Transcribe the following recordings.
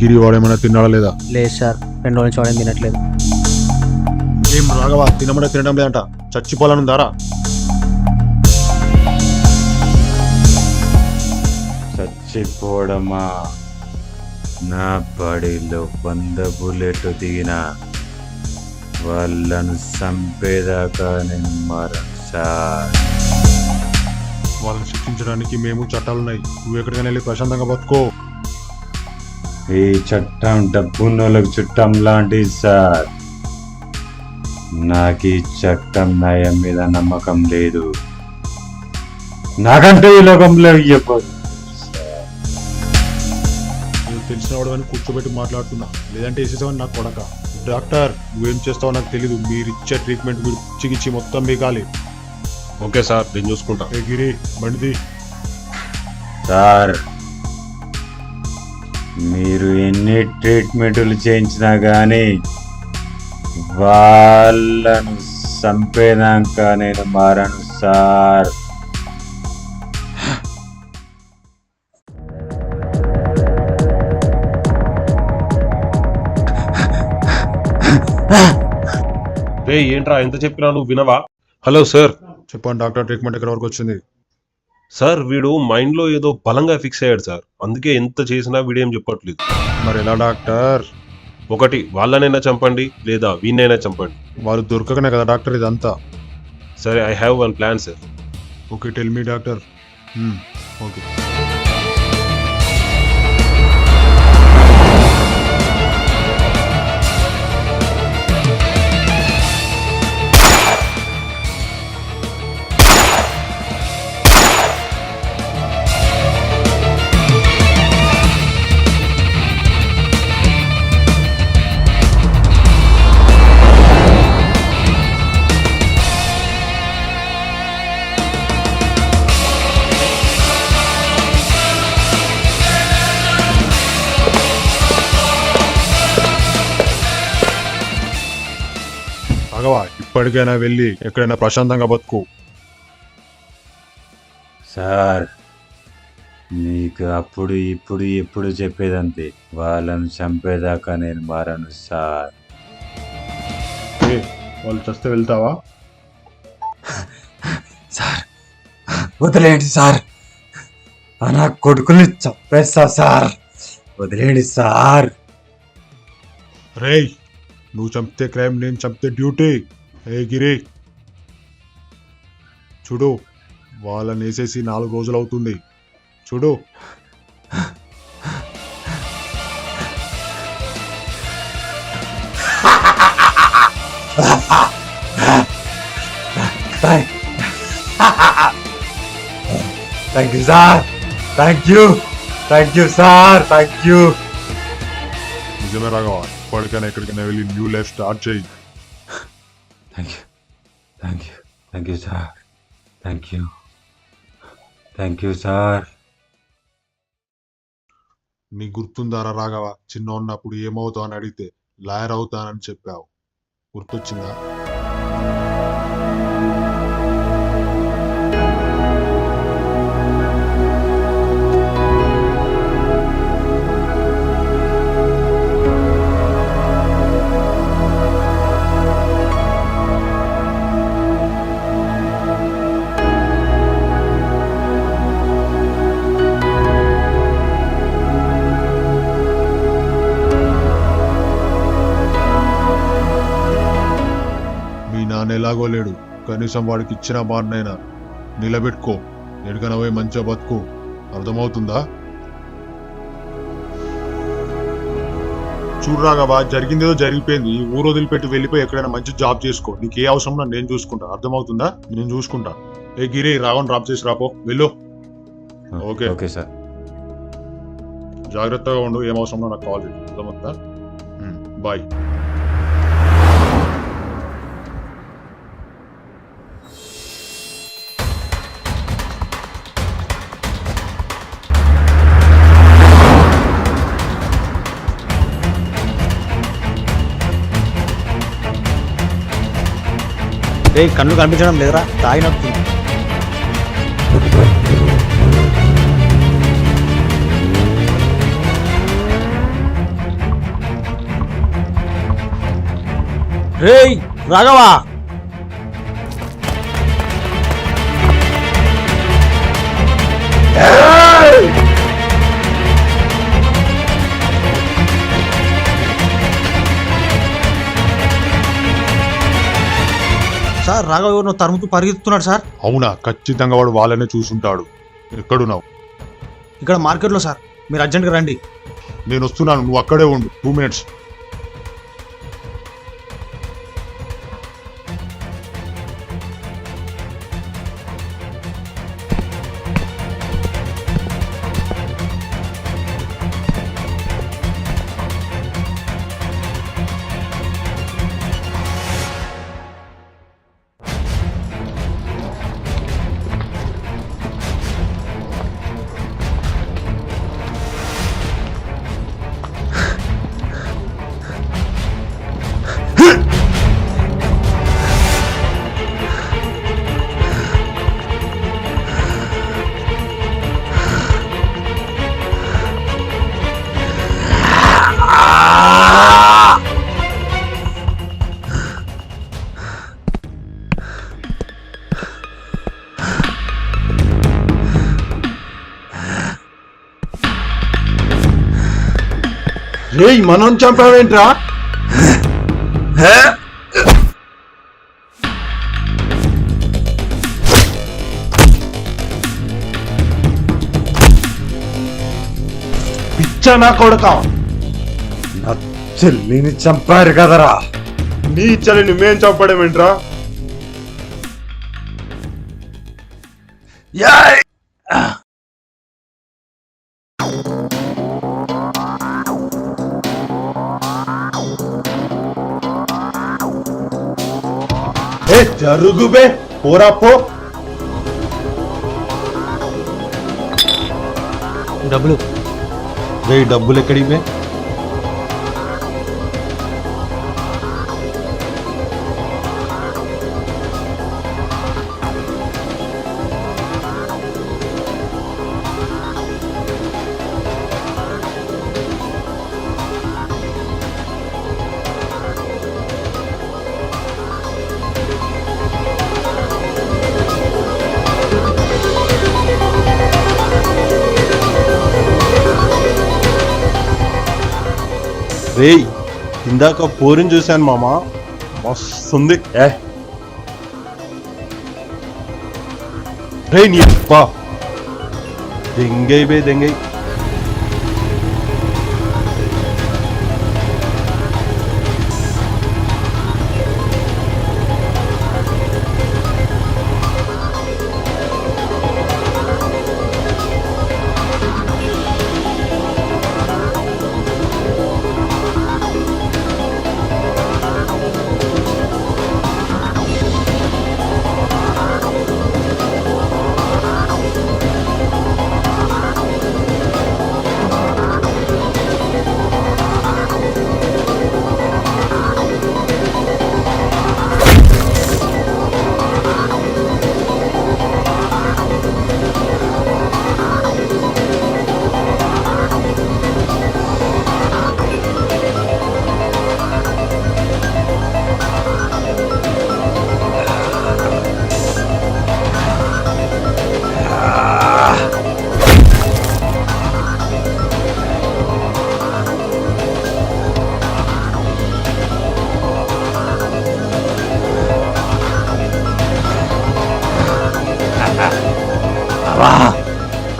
గిరి వాడేమైనా తిన్నాడా లేదా? లేదు సార్, 2 రోజుల నుంచి వాడేం తినట్లేదు. ఏం రాఘవ, తినమన్నా తినడం లేదంట, చచ్చిపోవాలనుందారా? చచ్చిపోవడమా? నా బాడీలో 100 బుల్లెట్ దిగిన వాళ్ళను చంపేదాకా నేను మారను సార్. వాళ్ళని శిక్షించడానికి మేము చట్టాలున్నాయి. నువ్వు ఎక్కడికైనా వెళ్ళి ప్రశాంతంగా బతుకో. ఈ చట్టం డబ్బున్నోళ్ళకి చుట్టం లాంటిది సార్. నాకు ఈ చట్టం న్యాయం మీద నమ్మకం లేదు. నాకంటే ఈ లోకంలో ఇవ్వదు. నువ్వు తెలిసిన వాడు అని కూర్చోబెట్టి మాట్లాడుతున్నా, లేదంటే వేసేసావని నాకు కొడక. డాక్టర్, నువ్వేం చేస్తావో నాకు తెలీదు. మీరు ఇచ్చే ట్రీట్మెంట్ మీరు పిచ్చికిచ్చి మొత్తం మీకాలి. ఓకే సార్, నేను చూసుకుంటా. ఏ గిరి, బండిది. సార్, మీరు ఎన్ని ట్రీట్మెంట్లు చేయించినా కానీ వాళ్ళను చంపేదాకా నేను మారను సార్. రే ఏంట్రా, ఎంత చెప్పినా నువ్వు వినవా? Hello sir. చెప్పండి డాక్టర్, ట్రీట్మెంట్ ఎక్కడి వరకు వచ్చింది? సార్, వీడు మైండ్ లో ఏదో బలంగా ఫిక్స్ అయ్యాడు సార్. అందుకే ఎంత చేసినా వీడేం చెప్పట్లేదు. మరి ఎలా డాక్టర్? ఒకటి, వాళ్ళనైనా చంపండి, లేదా వీణ్ణైనా చంపండి. వాళ్ళు దొరకకనే కదా డాక్టర్ ఇదంతా. సరే, I have one plan sir. Okay, tell me doctor. Okay. Raghava, ఇప్పటికైనా వెళ్ళి ఎక్కడైనా ప్రశాంతంగా బతుకు. సార్, నీకు అప్పుడు ఇప్పుడు ఎప్పుడు చెప్పేదంతే. వాళ్ళను చంపేదాకా నేను మారను సార్. వాళ్ళు చస్తే వెళ్తావా? సార్, వదిలేండి సార్. నా కొడుకుని చంపేస్తా సార్. వదిలేండి సార్. రేయ్, నువ్వు చంపితే క్రైమ్, నేను చంపితే డ్యూటీ. ఏ గిరి, చూడు, వాళ్ళని వేసేసి 4 రోజులు అవుతుంది. చూడు. Thank you sir. Thank you sir. Thank you. నిజమే రాఘవ, ఇప్పటికైనా ఎక్కడికైనా వెళ్ళి న్యూ లైఫ్ స్టార్ట్ చేయి. Thank you sir. Thank you sir. నీకు గుర్తుందారా రాఘవ, చిన్న ఉన్నప్పుడు ఏమవుతావు అని అడిగితే లాయర్ అవుతానని చెప్పావు, గుర్తొచ్చిందా? ఎలాగో లేడు, కనీసం వాడికి ఇచ్చిన మాటనైనా నిలబెట్టుకో. ఎడుకన పోయి మంచిగా బతుకు. అర్థమవుతుందా? చూడరాగా, జరిగిందేదో జరిగిపోయింది. ఈ ఊరు వదిలిపెట్టి వెళ్ళిపోయి ఎక్కడైనా మంచి జాబ్ చేసుకో. నీకు ఏ అవసరం నేను చూసుకుంటా. అర్థమవుతుందా? నేను చూసుకుంటా. ఏ గిరి, రావణ్ డ్రాప్ చేసి రాపో, వెళ్ళు. Okay okay sir. జాగ్రత్తగా ఉండు, ఏం అవసరం నాకు కాల్ చేయి. అర్థమవుతుందా? బాయ్. కళ్ళు కనిపించడం లేదురా, తాగినట్టు. రేయ్ రాఘవా, సార్ రాఘవ ఎవరు తరుముతూ పరిగెత్తుతున్నాడు సార్. అవునా? ఖచ్చితంగా వాడు వాళ్ళనే చూసుంటాడు. ఎక్కడున్నావు? ఇక్కడ మార్కెట్లో సార్, మీరు అర్జెంట్గా రండి. నేను వస్తున్నాను, నువ్వు అక్కడే ఉండు. 2 minutes. రేయ్ మనం చంపావేంట్రా? పిచ్చా నా కొడక, నా చెల్లిని చంపారు కదరా. నీ చలిని మేం చంపడమేంట్రా? ఏ జరుగుబే, పోరా పో. డబ్బులు రేయ్ డబ్బులు ఎక్కడికి బే? రేయ్ ఇందాక పోరిని చూశాను మామ, మస్తుంది. రే నీ అబ్బా, దెంగై బే దెంగై.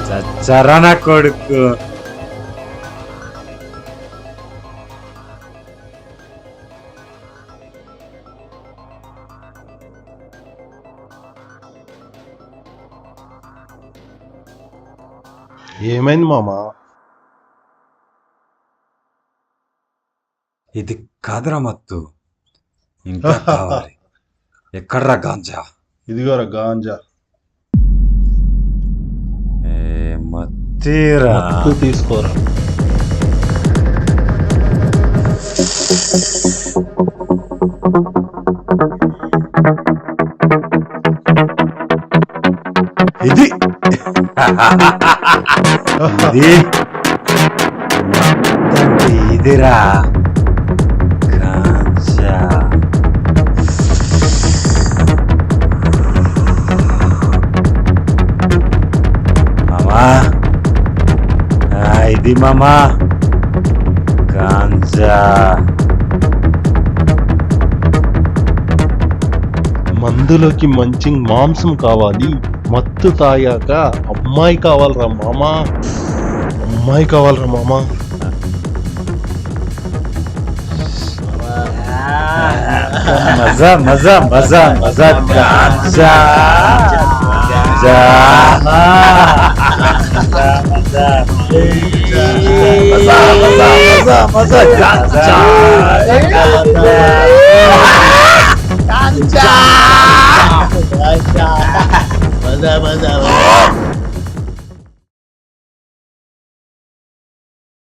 చచ్చారా నా కొడుకు. ఏమైంది మామా? ఇది కాదురా మత్తు, ఇంకా కావాలి. ఎక్కడ్రా గాంజా? ఇదిగోరా గాంజా. మత్తీరా, తీసుకోరా. ఇది ఇది ఇదిరా గాంజా. మామా గాంజా మందులోకి మంచి మాంసం కావాలి, మత్తు తాగాక అమ్మాయి కావాలరా మామా, అమ్మాయి కావాలరా మామా. మజా మజా మజా మజా గాంజా గాంజా మజా మజా మజా మజా గాంజా మజా మజా